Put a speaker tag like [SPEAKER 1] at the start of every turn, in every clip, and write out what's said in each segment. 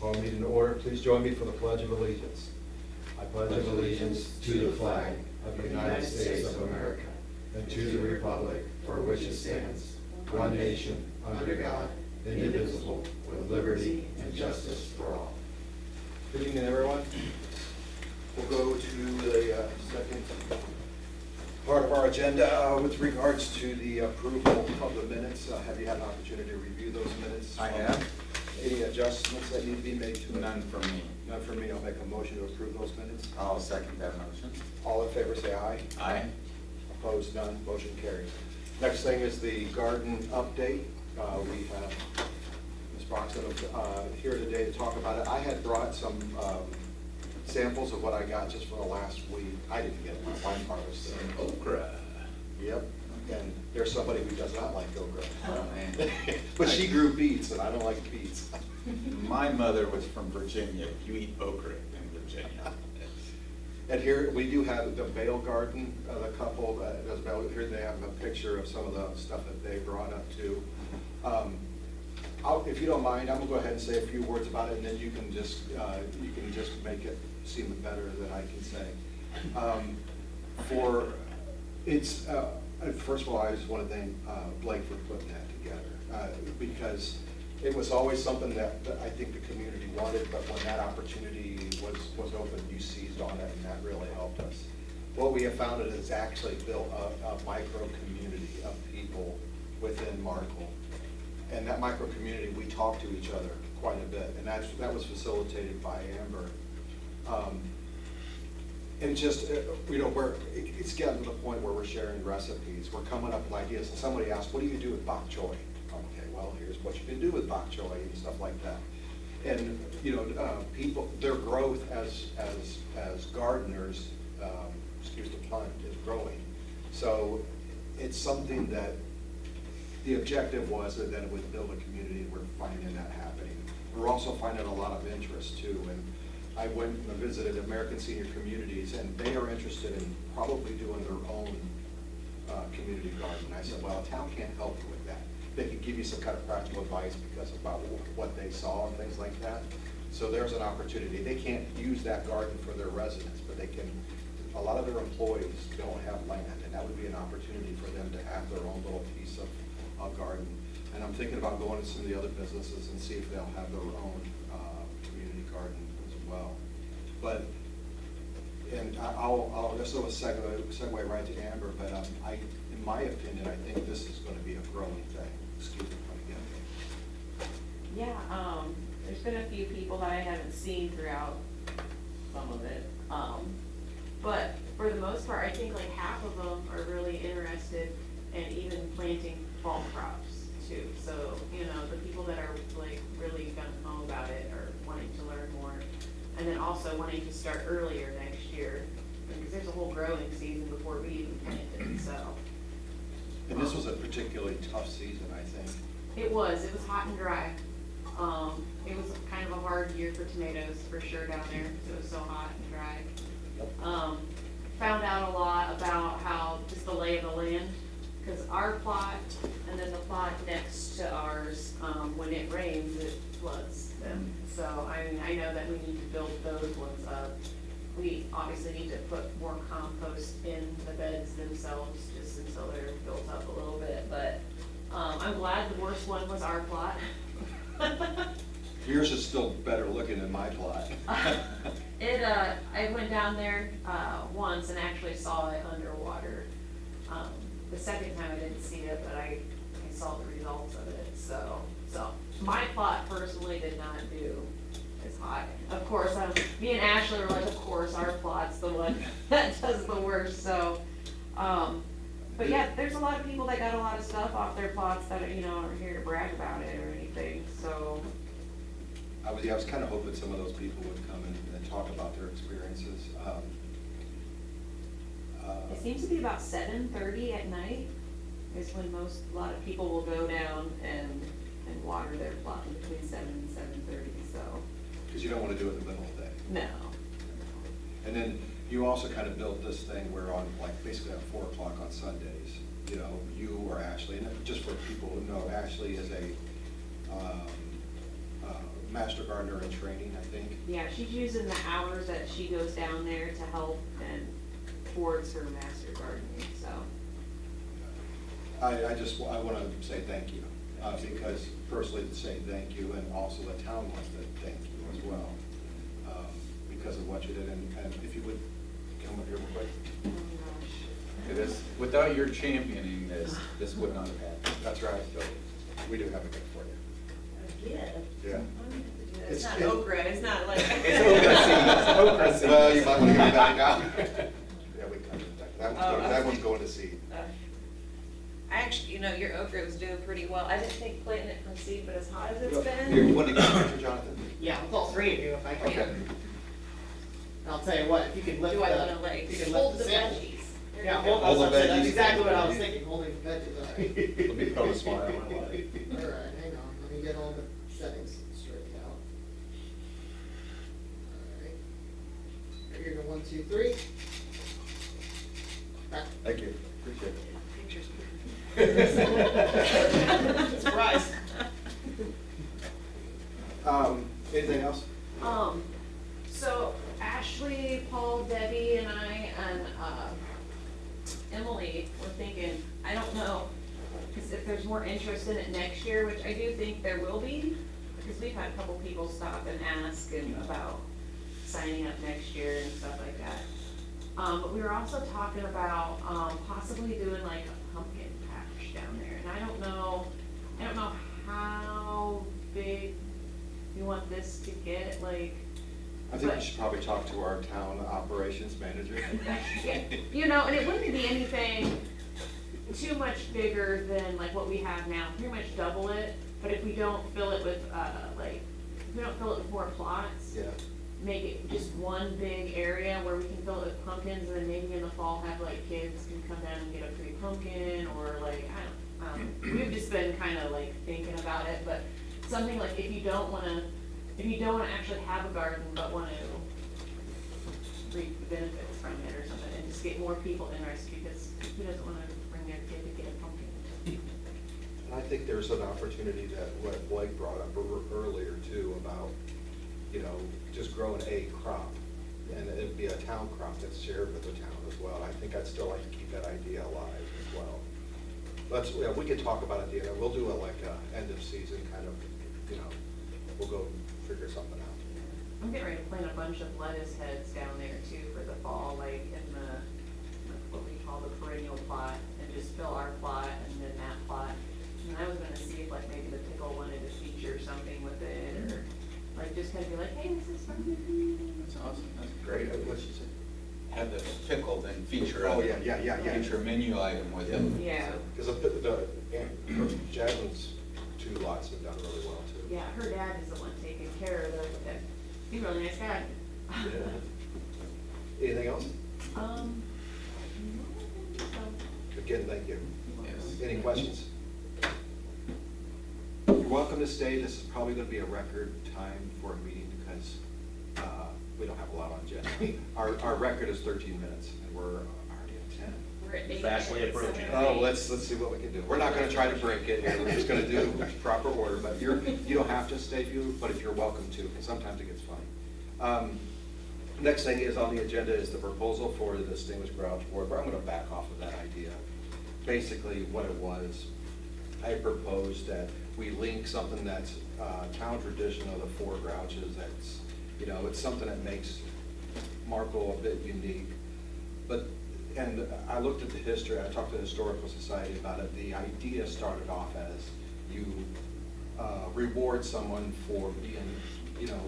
[SPEAKER 1] Call meeting to order. Please join me for the Pledge of Allegiance. I pledge allegiance to the flag of the United States of America and to the republic for which it stands, one nation, under God, indivisible, with liberty and justice for all.
[SPEAKER 2] Good evening, everyone. We'll go to the second part of our agenda with regards to the approval of the minutes. Have you had an opportunity to review those minutes?
[SPEAKER 3] I have.
[SPEAKER 2] Any adjustments that need to be made to them?
[SPEAKER 3] None from me.
[SPEAKER 2] None from me. I'll make a motion to approve those minutes.
[SPEAKER 3] I'll second that motion.
[SPEAKER 2] All in favor say aye.
[SPEAKER 3] Aye.
[SPEAKER 2] Opposed, none. Motion carries. Next thing is the garden update. We have Ms. Broxton here today to talk about it. I had brought some samples of what I got just for the last week. I didn't get my wine harvest.
[SPEAKER 3] Okra.
[SPEAKER 2] Yep. And there's somebody who does not like okra.
[SPEAKER 3] Oh, man.
[SPEAKER 2] But she grew beets, and I don't like beets.
[SPEAKER 3] My mother was from Virginia. You eat okra in Virginia.
[SPEAKER 2] And here, we do have the Bale Garden, the couple that does Bale. Here they have a picture of some of the stuff that they brought up too. If you don't mind, I'm gonna go ahead and say a few words about it, and then you can just make it seem better than I can say. First of all, I just want to thank Blake for putting that together, because it was always something that I think the community wanted, but when that opportunity was open, you seized on it, and that really helped us. What we have found is actually built a micro community of people within Markle. And that micro community, we talk to each other quite a bit, and that was facilitated by Amber. And just, it's getting to the point where we're sharing recipes, we're coming up with ideas, and somebody asked, what do you do with bok choy? Okay, well, here's what you can do with bok choy and stuff like that. And, people, their growth as gardeners, excuse the pun, is growing. So it's something that the objective was that it would build a community, and we're finding that happening. We're also finding a lot of interest too, and I went and visited American Senior Communities, and they are interested in probably doing their own community garden. I said, well, a town can't help you with that. They can give you some kind of practical advice because about what they saw and things like that. So there's an opportunity. They can't use that garden for their residents, but they can. A lot of their employees don't have land, and that would be an opportunity for them to have their own little piece of garden. And I'm thinking about going to some of the other businesses and see if they'll have their own community garden as well. But, and I'll this will segue right to Amber, but in my opinion, I think this is going to be a growing thing. Excuse me,
[SPEAKER 4] Yeah, there's been a few people that I haven't seen throughout some of it. But for the most part, I think like half of them are really interested in even planting fall crops too. So, the people that are like really gung-ho about it are wanting to learn more. And then also wanting to start earlier next year, because there's a whole growing season before we even plant it, so.
[SPEAKER 2] And this was a particularly tough season, I think.
[SPEAKER 4] It was hot and dry. It was kind of a hard year for tomatoes for sure down there, because it was so hot and dry. Found out a lot about how, just the lay of the land, because our plot and then the plot next to ours, when it rains, it floods them. So I know that we need to build those ones up. We obviously need to put more compost in the beds themselves, just until they're built up a little bit. But I'm glad the worst one was our plot.
[SPEAKER 2] Yours is still better looking than my plot.
[SPEAKER 4] I went down there once and actually saw it underwater. The second time I didn't see it, but I saw the results of it. So my plot personally did not do as hot. Of course, me and Ashley were like, of course, our plot's the one that does the worst. So, but yeah, there's a lot of people that got a lot of stuff off their plots that aren't here to brag about it or anything. So.
[SPEAKER 2] I was kind of hoping some of those people would come and talk about their experiences.
[SPEAKER 4] It seems to be about 7:30 at night is when a lot of people will go down and water their plot between 7 and 7:30. So.
[SPEAKER 2] Because you don't want to do it in the middle of the day.
[SPEAKER 4] No.
[SPEAKER 2] And then you also kind of built this thing where on basically at 4 o'clock on Sundays, you or Ashley, and just for people who know, Ashley is a master gardener in training, I think.
[SPEAKER 4] Yeah, she's using the hours that she goes down there to help and towards her master gardening, so.
[SPEAKER 2] I want to say thank you, because personally to say thank you, and also the town wants to thank you as well, because of what you did, and if you would come up here real quick.
[SPEAKER 4] Oh my gosh.
[SPEAKER 3] It is, without your championing this, this would not have happened.
[SPEAKER 2] That's right, so we do have a gift for you.
[SPEAKER 5] Yeah.
[SPEAKER 2] Yeah.
[SPEAKER 5] It's not okra, it's not like.
[SPEAKER 3] It's okra seed, it's okra seed.
[SPEAKER 2] Well, you might want to give it back now. Yeah, we cut it back. That one's
[SPEAKER 5] Okay.
[SPEAKER 2] going to seed.
[SPEAKER 5] I actually, you know, your okra was doing pretty well. I didn't think planting it from seed, but as hot as it's been.
[SPEAKER 2] Here, you want to get a picture, Jonathan?
[SPEAKER 6] Yeah, with all three of you if I can.
[SPEAKER 2] Okay.
[SPEAKER 6] And I'll tell you what, if you could lift
[SPEAKER 5] Do
[SPEAKER 6] the,
[SPEAKER 5] I wanna like
[SPEAKER 6] if you could
[SPEAKER 5] hold
[SPEAKER 6] lift
[SPEAKER 5] the
[SPEAKER 6] the sample.
[SPEAKER 5] veggies? There
[SPEAKER 6] Yeah,
[SPEAKER 5] you go.
[SPEAKER 6] hold
[SPEAKER 2] the
[SPEAKER 6] that's
[SPEAKER 2] veggies.
[SPEAKER 6] exactly what I was thinking, holding the veggies, all right.
[SPEAKER 3] Let me put a smile on my life.
[SPEAKER 6] All right, hang on, let me get all the settings straightened out. All right. Here you go, 1, 2, 3. Back.
[SPEAKER 2] Thank you, appreciate it.
[SPEAKER 5] Pictures.
[SPEAKER 6] Surprise.
[SPEAKER 2] Anything else?
[SPEAKER 4] So Ashley, Paul, Debbie, and I, and, Emily were thinking, I don't know, because if there's more interest in it next year, which I do think there will be, because we've had a couple people stop and ask and about signing up next year and stuff like that. But we were also talking about, possibly doing like a pumpkin patch down there, and I don't know how big you want this to get, like.
[SPEAKER 2] I think we
[SPEAKER 4] but-
[SPEAKER 2] should probably talk to our town operations manager.
[SPEAKER 4] Yeah, you know, and it wouldn't be anything too much bigger than like what we have now, pretty much double it, but if we don't fill it with, if we don't fill it with more plots,
[SPEAKER 2] Yeah.
[SPEAKER 4] make it just one big area where we can fill it with pumpkins, and then maybe in the fall have like kids can come down and get a free pumpkin, or like, I don't, we've just been kinda like thinking about it, but something like if you don't wanna actually have a garden, but wanna reap the benefits from it or something, and just get more people interested, because who doesn't wanna bring their kid to get a pumpkin?
[SPEAKER 2] And I think there's an opportunity that what Blake brought up earlier too, about, you know, just growing a crop. And it'd be a town crop that's shared with the town as well. I think I'd still like to keep that idea alive as well. Let's, yeah, we could talk about it, we'll do it like a end of season kind of, you know, we'll go figure something out.
[SPEAKER 4] I'm getting ready to plant a bunch of lettuce heads down there too for the fall, like in the, like what we call the perennial plot, and just fill our plot and then that plot. And I was gonna see if like maybe the pickle wanted to feature something with it, or like just kind of be like, hey, this is from me.
[SPEAKER 3] That's awesome, that's
[SPEAKER 2] Great,
[SPEAKER 3] great.
[SPEAKER 2] what'd you say?
[SPEAKER 3] Have the pickle, then feature.
[SPEAKER 2] Oh, yeah.
[SPEAKER 3] Feature a menu item with it.
[SPEAKER 4] Yeah,
[SPEAKER 2] Because Jasmine's 2 lots have done really well too.
[SPEAKER 4] yeah, her dad is the one taking care of the, he's a really nice guy.
[SPEAKER 2] Anything else?
[SPEAKER 4] No, I think so.
[SPEAKER 2] Again, thank you.
[SPEAKER 3] Yes.
[SPEAKER 2] Any questions? You're welcome to stay. This is probably going to be a record time for a meeting because we don't have a lot on agenda. Our record is 13 minutes and we're already at 10.
[SPEAKER 4] We're at 8
[SPEAKER 7] Fastly
[SPEAKER 4] minutes,
[SPEAKER 7] approaching.
[SPEAKER 4] so-
[SPEAKER 2] Oh, let's see what we can do. We're not going to try to break it here. We're just going to do proper order. But you don't have to stay, but if you're welcome to, because sometimes it gets funny. Next thing is on the agenda is the proposal for the Distinguished Grouch Board, but I'm going to back off of that idea. Basically, what it was, I proposed that we link something that's town tradition of the 4 Grouches. That's, you know, it's something that makes Markle a bit unique. And I looked at the history. I talked to the Historical Society about it. The idea started off as you reward someone for being, you know,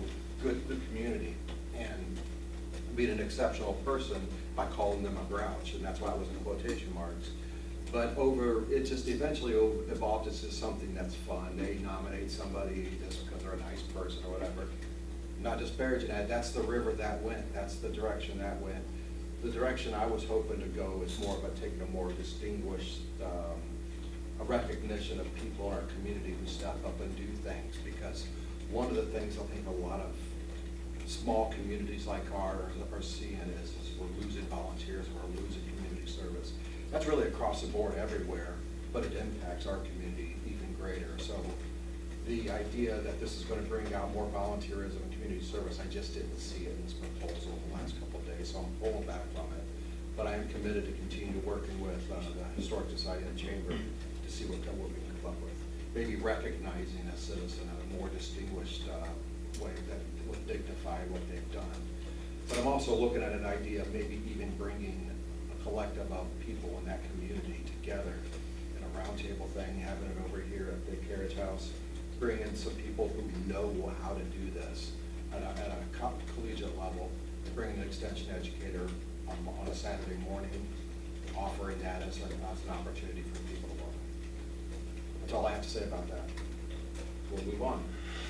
[SPEAKER 2] good to the community and being an exceptional person by calling them a grouch, and that's why I was in quotation marks. But it just eventually evolved into something that's fun. They nominate somebody just because they're a nice person or whatever. Not disparaging that, that's the river that went, that's the direction that went. The direction I was hoping to go is more about taking a more distinguished, a recognition of people in our community who step up and do things, because one of the things I think a lot of small communities like ours are seeing is we're losing volunteers, we're losing community service. That's really across the board everywhere, but it impacts our community even greater. So the idea that this is gonna bring out more volunteerism and community service, I just didn't see it in this proposal in the last couple of days, so I'm pulling back from it. But I am committed to continue working with the Historic Society and the Chamber to see what we can come up with. Maybe recognizing a citizen in a more distinguished way that will dignify what they've done. But I'm also looking at an idea of maybe even bringing a collective of people in that community together in a roundtable thing, having it over here at Big Carriage House, bring in some people who know how to do this at a collegiate level, bring an extension educator on a Saturday morning, offering that as an opportunity for people to learn. That's all I have to say about that. We'll move on.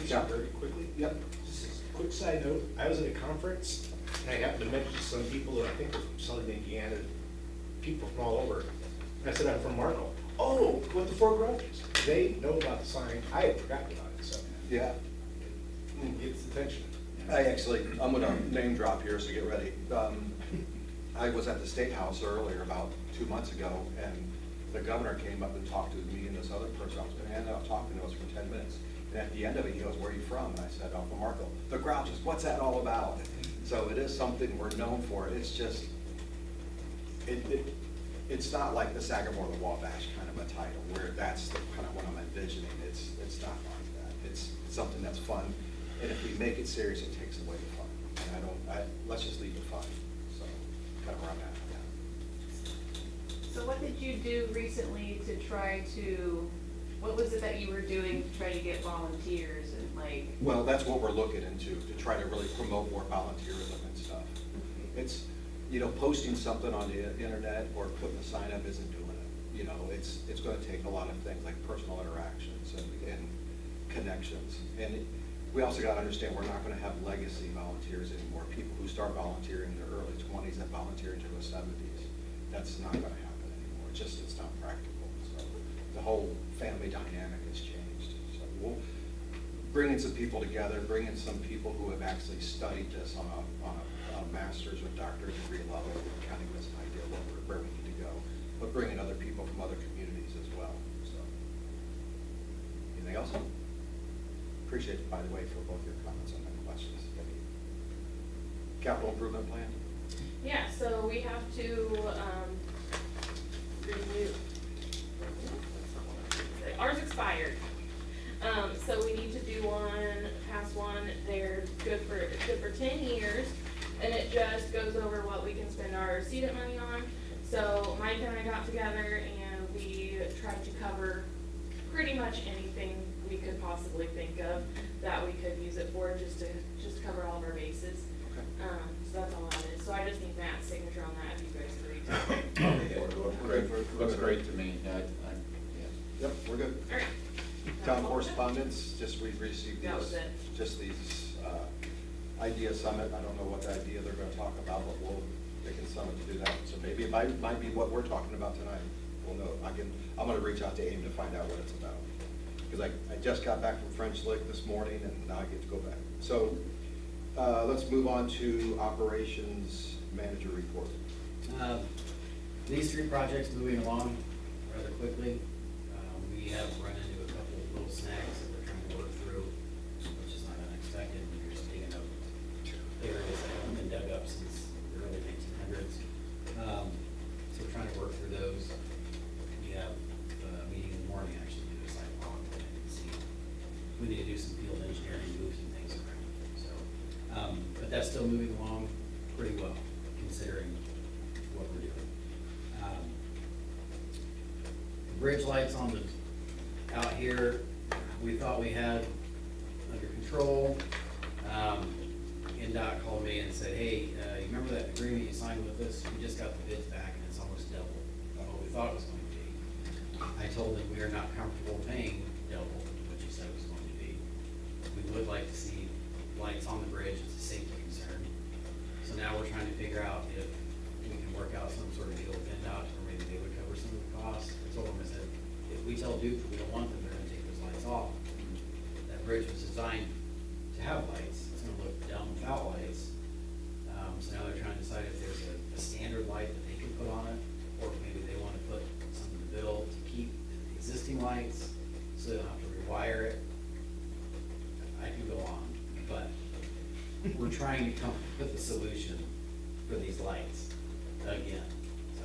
[SPEAKER 7] Yeah, very quickly.
[SPEAKER 2] Yep.
[SPEAKER 7] Just a quick side note, I was at a conference, and I happened to mention some people that I think are from Southern Indiana, people from all over. And I said, I'm from Markle. Oh, with the Four Garages. They know about the sign. I had forgotten about it, so
[SPEAKER 2] Yeah.
[SPEAKER 7] it gets attention.
[SPEAKER 2] I'm gonna name drop here, so get ready. I was at the State House earlier, about 2 months ago, and the governor came up and talked to me and this other person. I was gonna end up talking to us for 10 minutes. And at the end of it, he goes, "Where are you from?" And I said, "I'm from Markle." The Grouches, what's that all about? So it is something we're known for. It's just, it's not like the Sagamore the Wabash kind of a title, where that's the kind of what I'm envisioning. It's not like that. It's something that's fun, and if we make it serious, it takes away the fun. And let's just leave it fun. So, kind of where I'm at.
[SPEAKER 4] So what did you do recently to try to, what was it that you were doing to try to get volunteers and like?
[SPEAKER 2] Well, that's what we're looking into, to try to really promote more volunteerism and stuff. It's, posting something on the internet or putting a sign up isn't doing it. It's gonna take a lot of things like personal interactions and connections. And we also gotta understand, we're not gonna have legacy volunteers anymore, people who start volunteering in their early 20s and volunteer into their 70s. That's not gonna happen anymore. It's not practical. So the whole family dynamic has changed. So we'll bring in some people together, bring in some people who have actually studied this on a master's or doctorate degree level, kind of give us an idea of where we need to go, but bring in other people from other communities as well. So, anything else? Appreciate it, by the way, for both your comments and my questions. Capital improvement plan?
[SPEAKER 8] Yeah, so we have to, renew, ours expired. So we need to do one, pass one, they're good for 10 years, and it just goes over what we can spend our CEDAT money on. So Mike and I got together and we tried to cover pretty much anything we could possibly think of that we could use it for, just to cover all of our bases.
[SPEAKER 2] Okay.
[SPEAKER 8] So that's all that is. So I just need Matt's signature on that if you guys agree.
[SPEAKER 3] Looks great to me.
[SPEAKER 2] Yep, we're good.
[SPEAKER 8] All right.
[SPEAKER 2] Town correspondence, we received
[SPEAKER 8] That was
[SPEAKER 2] these,
[SPEAKER 8] it.
[SPEAKER 2] just these, idea summit. I don't know what the idea they're gonna talk about, but they can summit to do that. So maybe it might be what we're talking about tonight. We'll know. I'm gonna reach out to AIM to find out what it's about. Because I just got back from French Lick this morning and now I get to go back. So, let's move on to operations manager report.
[SPEAKER 9] These three projects moving along rather quickly. We have run into a couple of little snags that we're trying to work through, which is not unexpected. We're just digging up areas that haven't been dug up since the early 1900s. So we're trying to work through those. We have a meeting in the morning actually to do a site walk and see. We need to do some field engineering, move some things around. So, but that's still moving along pretty well considering what we're doing. Bridge lights on the out here, we thought we had under control. NDOT called me and said, "Hey, you remember that agreement you signed with us? We just got the bids back and it's almost double what we thought it was going to be." I told them we are not comfortable paying double what you said it was going to be. We would like to see lights on the bridge. It's a safety concern. So now we're trying to figure out if we can work out some sort of deal with NDOT, or maybe they would cover some of the costs. I told them, I said, if we tell Duke we don't want them, they're gonna take those lights off. That bridge was designed to have lights. It's gonna look dumb without lights. So now they're trying to decide if there's a standard light that they can put on it, or if maybe they wanna put some in the middle to keep the existing lights, so they don't have to rewire it. I could go on, but we're trying to come up with a solution for these lights again, so.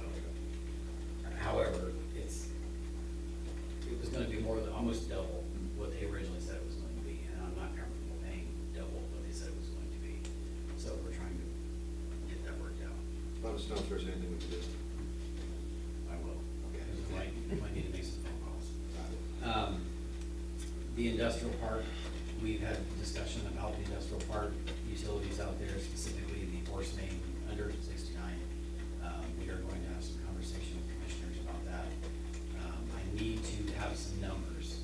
[SPEAKER 9] However, it was gonna be more than, almost double what they originally said it was going to be, and I'm not comfortable paying double what they said it was going to be. So we're trying to get that worked out.
[SPEAKER 2] Let us know if there's anything we can do.
[SPEAKER 9] I will.
[SPEAKER 2] Okay.
[SPEAKER 9] Might need to make some phone calls. The industrial park, we've had discussion about the industrial park utilities out there, specifically the force main under 69. We are going to have some conversation with commissioners about that. I need to have some numbers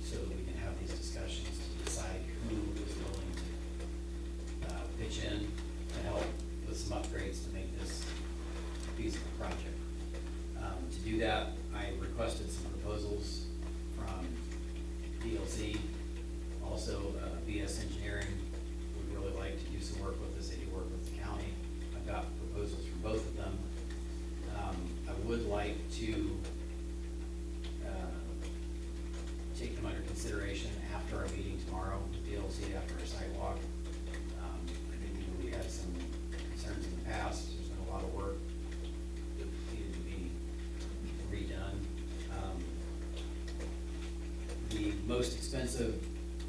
[SPEAKER 9] so that we can have these discussions to decide who is willing to pitch in to help with some upgrades to make this a feasible project. To do that, I requested some proposals from DLC. Also, BS Engineering would really like to do some work with us. They do work with the county. I've got proposals from both of them. I would like to take them under consideration after our meeting tomorrow with DLC, after our site walk. I think we had some concerns in the past. There's been a lot of work that needed to be redone. The most expensive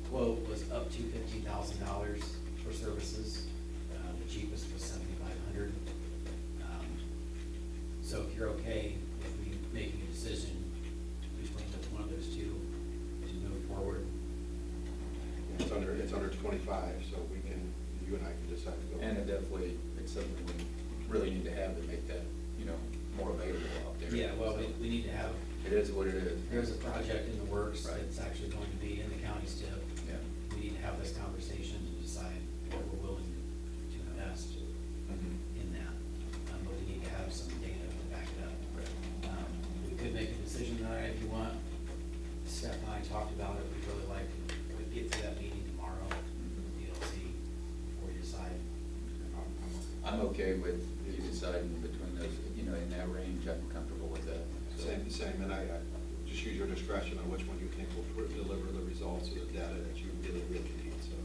[SPEAKER 9] quote was up to $15,000 for services. The cheapest was $7,500. So if you're okay with me making a decision between one of those two to move forward.
[SPEAKER 2] It's under 25, so we can, you and I can decide to go.
[SPEAKER 3] And it definitely, it's something we really need to have to make that, more available out there.
[SPEAKER 9] Yeah, well, we need to have,
[SPEAKER 3] It is what it is.
[SPEAKER 9] there's a project in the works
[SPEAKER 3] Right.
[SPEAKER 9] that's actually going to be in the county's tip.
[SPEAKER 3] Yeah.
[SPEAKER 9] We need to have this conversation to decide what we're willing to invest in that. But we need to have some data to back it up. We could make a decision tonight if you want. Steph and I talked about it. We'd really like to get to that meeting tomorrow with DLC before we decide.
[SPEAKER 3] I'm okay with you deciding between those, in that range. I'm comfortable with that. So-
[SPEAKER 2] Same, and I just use your discretion on which one you think will deliver the results of the data that you really need, so.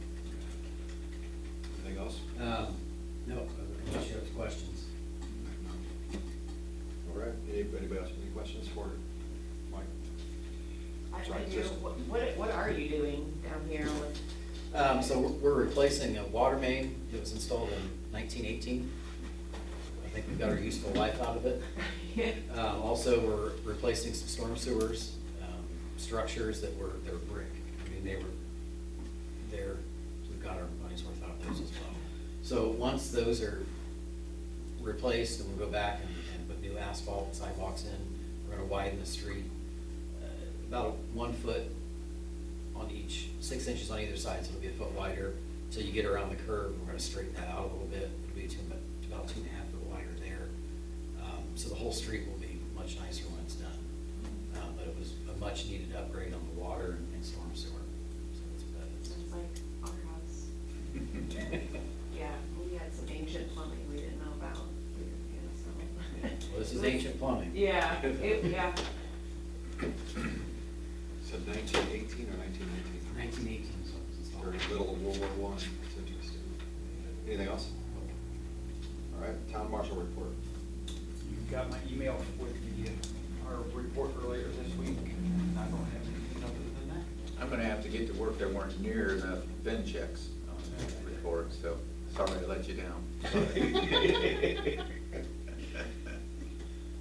[SPEAKER 2] Anything else?
[SPEAKER 9] No, unless you have questions.
[SPEAKER 2] All right, anybody else, any questions for Mike?
[SPEAKER 4] I
[SPEAKER 2] Sorry,
[SPEAKER 4] do.
[SPEAKER 2] just-
[SPEAKER 4] What are you doing down here with?
[SPEAKER 9] So we're replacing a water main that was installed in 1918. I think we've got our useful life out of it. Also, we're replacing some storm sewers, structures they're brick. I mean, they were there, we've got our money's worth out of those as well. So once those are replaced, then we'll go back and put new asphalt and sidewalks in. We're gonna widen the street, about 1 foot on each, 6 inches on either side, so it'll be a foot wider. Till you get around the curve, we're gonna straighten that out a little bit. It'll be about 2.5 foot wider there. So the whole street will be much nicer when it's done. But it was a much needed upgrade on the water and storm sewer. So it's
[SPEAKER 4] It's like our house. Yeah, we had some ancient plumbing we didn't know about. So.
[SPEAKER 9] Well, this is ancient plumbing.
[SPEAKER 4] Yeah, yeah.
[SPEAKER 2] So 1918 or 1919?
[SPEAKER 9] 1918 is when it was installed.
[SPEAKER 2] Very little of World War I, it's interesting. Anything else? All right, town marshal report.
[SPEAKER 10] You got my email with our report earlier this week, and I don't have anything other than that.
[SPEAKER 3] I'm gonna have to get to work. There weren't near enough VIN checks on the report, so sorry to let you down.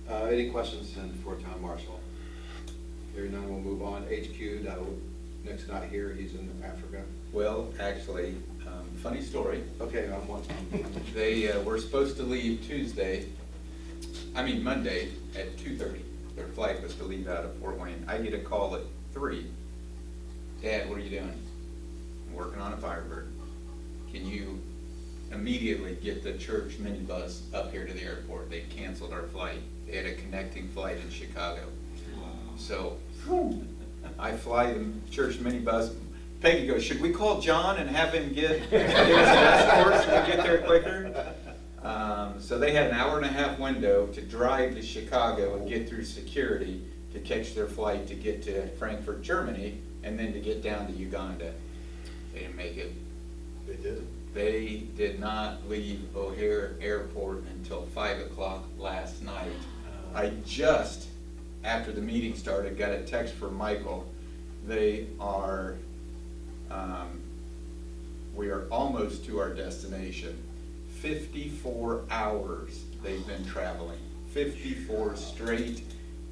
[SPEAKER 2] Any questions then for town marshal? Hearing none, we'll move on. HQ, Nick's not here, he's in Africa.
[SPEAKER 3] Well, actually, funny story.
[SPEAKER 2] Okay, I'm
[SPEAKER 3] They were supposed to leave Monday at 2:30. Their flight was to leave out of Fort Wayne. I get a call at 3. Dad, what are you doing? I'm working on a Firebird. Can you immediately get the church minibus up here to the airport? They canceled our flight. They had a connecting flight in Chicago. So I fly the church minibus. Peggy goes, should we call John and have him give us an escort so we get there quicker? So they had an 1.5-hour window to drive to Chicago and get through security to catch their flight to get to Frankfurt, Germany, and then to get down to Uganda. They didn't make it.
[SPEAKER 2] They did?
[SPEAKER 3] They did not leave O'Hare Airport until 5 o'clock last night. I just, after the meeting started, got a text from Michael. They are, we are almost to our destination. 54 hours they've been traveling. 54 straight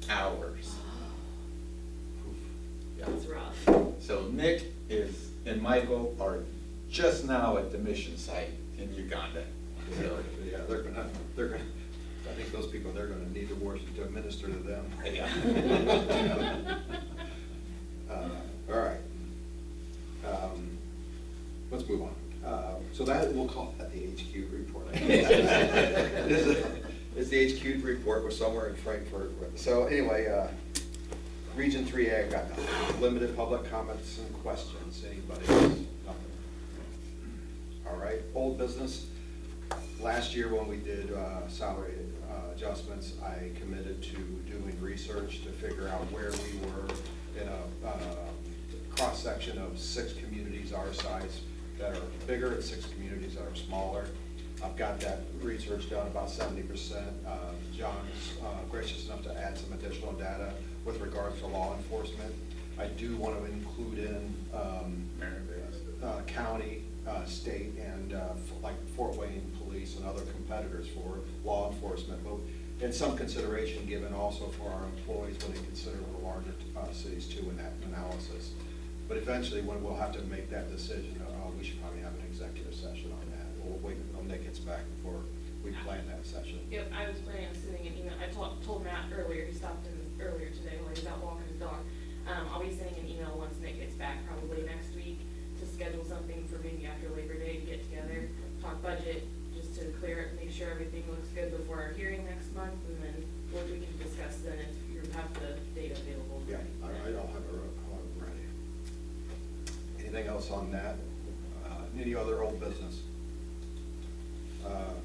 [SPEAKER 3] hours. Yeah.
[SPEAKER 5] That's rough.
[SPEAKER 3] So Nick and Michael are just now at the mission site in Uganda. So,
[SPEAKER 2] Yeah, they're gonna, I think those people, they're gonna need the wars to administer to them.
[SPEAKER 3] yeah.
[SPEAKER 2] All right. Let's move on. So that, we'll call that the HQ report. It's the HQ report, we're somewhere in Frankfurt. So anyway, Region 3A, I've got nothing. Limited public comments and questions. Anybody else? Nothing. All right, old business. Last year when we did salary adjustments, I committed to doing research to figure out where we were in a cross-section of 6 communities our size that are bigger and 6 communities that are smaller. I've got that research done about 70%. John's gracious enough to add some additional data with regards to law enforcement. I do want to include in county, state, and like Fort Wayne Police and other competitors for law enforcement, but in some consideration given also for our employees when they consider the larger cities too in that analysis. But eventually, when we'll have to make that decision, we should probably have an executive session on that. We'll wait until Nick gets back before we plan that session.
[SPEAKER 8] Yep, I was planning on sending an email. I told Matt earlier, he stopped in earlier today while he was out walking his dog. I'll be sending an email once Nick gets back, probably next week, to schedule something for maybe after Labor Day to get together, talk budget, just to clear it, make sure everything looks good before our hearing next month, and then what we can discuss then if you have the data available.
[SPEAKER 2] Yeah, I'll have it ready. Anything else on that? Any other old business?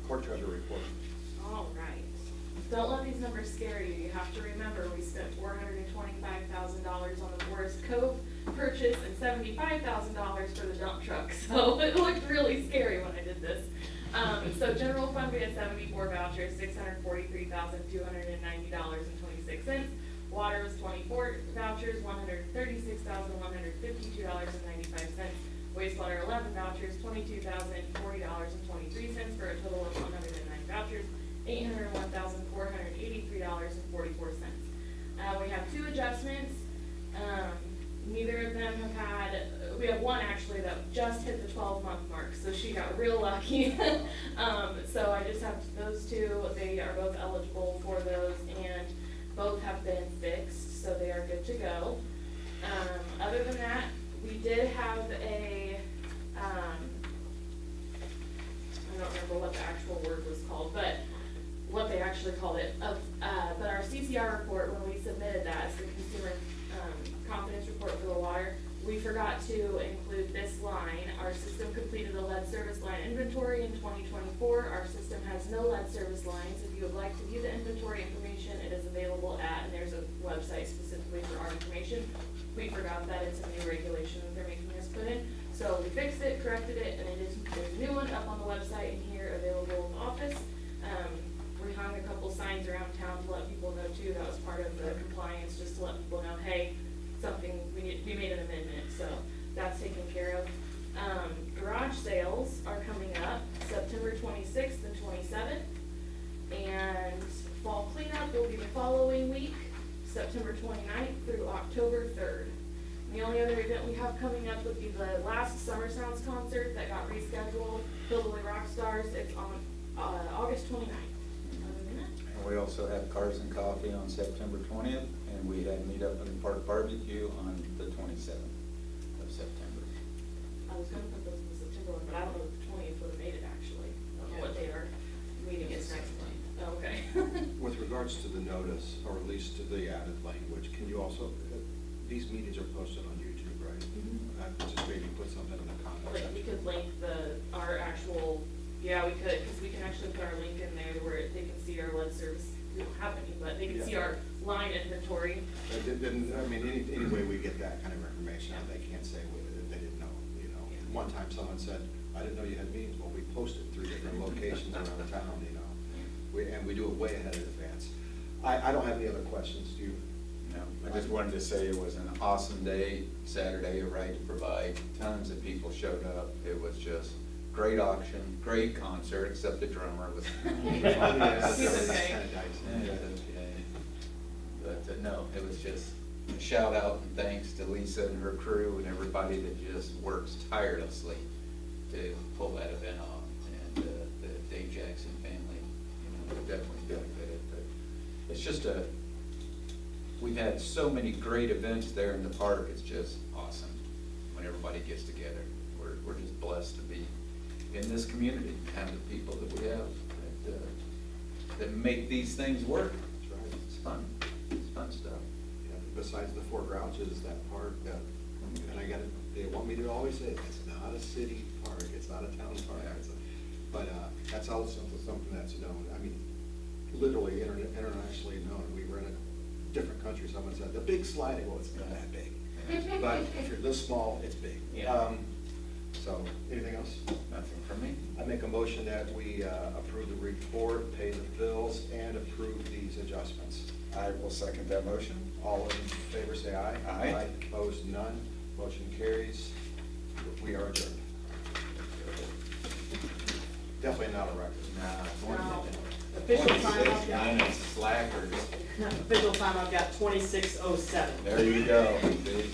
[SPEAKER 2] Court treasurer report.
[SPEAKER 8] All right. Don't let these numbers scare you. You have to remember, we spent $425,000 on the Forest Cove purchase and $75,000 for the dump truck. So it looked really scary when I did this. So general fund, we had 74 vouchers, $643,290.26. Water was 24 vouchers, $136,152.95. Wastewater 11 vouchers, $22,040.23 for a total of 109 vouchers, $801,483.44. We have 2 adjustments. Neither of them have had, we have one actually that just hit the 12-month mark, so she got real lucky. So I just have those 2. They are both eligible for those, and both have been fixed, so they are good to go. Other than that, we did have a, I don't remember what the actual word was called, but what they actually called it. But our CCR report, when we submitted that as the consumer confidence report for the water, we forgot to include this line. Our system completed a lead service line inventory in 2024. Our system has no lead service lines. If you would like to view the inventory information, it is available at, and there's a website specifically for our information. We forgot that. It's a new regulation that they're making us put in. So we fixed it, corrected it, and there's a new one up on the website and here available in the office. We hung a couple signs around town to let people know too. That was part of the compliance, just to let people know, hey, something, we made an amendment, so that's taken care of. Garage sales are coming up September 26th and 27th, and fall cleanup will be the following week, September 29th through October 3rd. And the only other event we have coming up would be the last Summer Sounds concert that got rescheduled, Hillbilly Rock Stars. It's on August 29th. Other than that,
[SPEAKER 3] And we also have Cars and Coffee on September 20th, and we had Meet Up in the Park Barbecue on the 27th of September.
[SPEAKER 8] I was gonna put those in the September one, but I don't know if the 20th would have made it actually. I don't know what day our meeting is next month. Oh, okay.
[SPEAKER 2] With regards to the notice, or at least to the added language, can you also, these meetings are posted on YouTube, right? Just maybe put something in the comments.
[SPEAKER 8] Like, we could link our actual, yeah, we could, because we can actually put our link in there where they can see our lead service. We don't have any, but they can see our line inventory.
[SPEAKER 2] I mean, any way we get that kind of information, they can't say they didn't know, you know. one time someone said, I didn't know you had meetings. Well, we posted 3 different locations around town, you know. And we do it way ahead in advance. I don't have any other questions, do you?
[SPEAKER 3] No, I just wanted to say it was an awesome day, Saturday, a right to provide. Tons of people showed up. It was just great auction, great concert, except the drummer was.
[SPEAKER 5] He's okay.
[SPEAKER 2] Kinda dicey.
[SPEAKER 3] But no, it was just a shout out and thanks to Lisa and her crew and everybody that just works tirelessly to pull that event off. And the Dave Jackson family, you know, definitely benefited. But it's just we've had so many great events there in the park. It's just awesome when everybody gets together. We're just blessed to be in this community, and the people that we have that make these things work.
[SPEAKER 2] That's right.
[SPEAKER 3] It's fun. It's fun stuff.
[SPEAKER 2] Yeah, besides the Four Grouches, that park, and I got it, they want me to always say, it's not a city park, it's not a town park.
[SPEAKER 3] Yeah.
[SPEAKER 2] But that's also something that's known, I mean, literally internationally known. We were in a different country, someone said, the big sliding, well, it's not that big. But if you're this small, it's big.
[SPEAKER 3] Yeah.
[SPEAKER 2] So, anything else?
[SPEAKER 3] Nothing from me.
[SPEAKER 2] I make a motion that we approve the report, pay the bills, and approve these adjustments.
[SPEAKER 3] I will second that motion.
[SPEAKER 2] All in favor, say aye.
[SPEAKER 3] Aye.
[SPEAKER 2] Opposed, none. Motion carries. We are adjourned. Definitely not a record.
[SPEAKER 3] Nah.
[SPEAKER 6] Official time, I've
[SPEAKER 3] 26
[SPEAKER 6] got,
[SPEAKER 3] minutes, slackers.
[SPEAKER 6] official time, I've got 26:07.
[SPEAKER 3] There you go. See?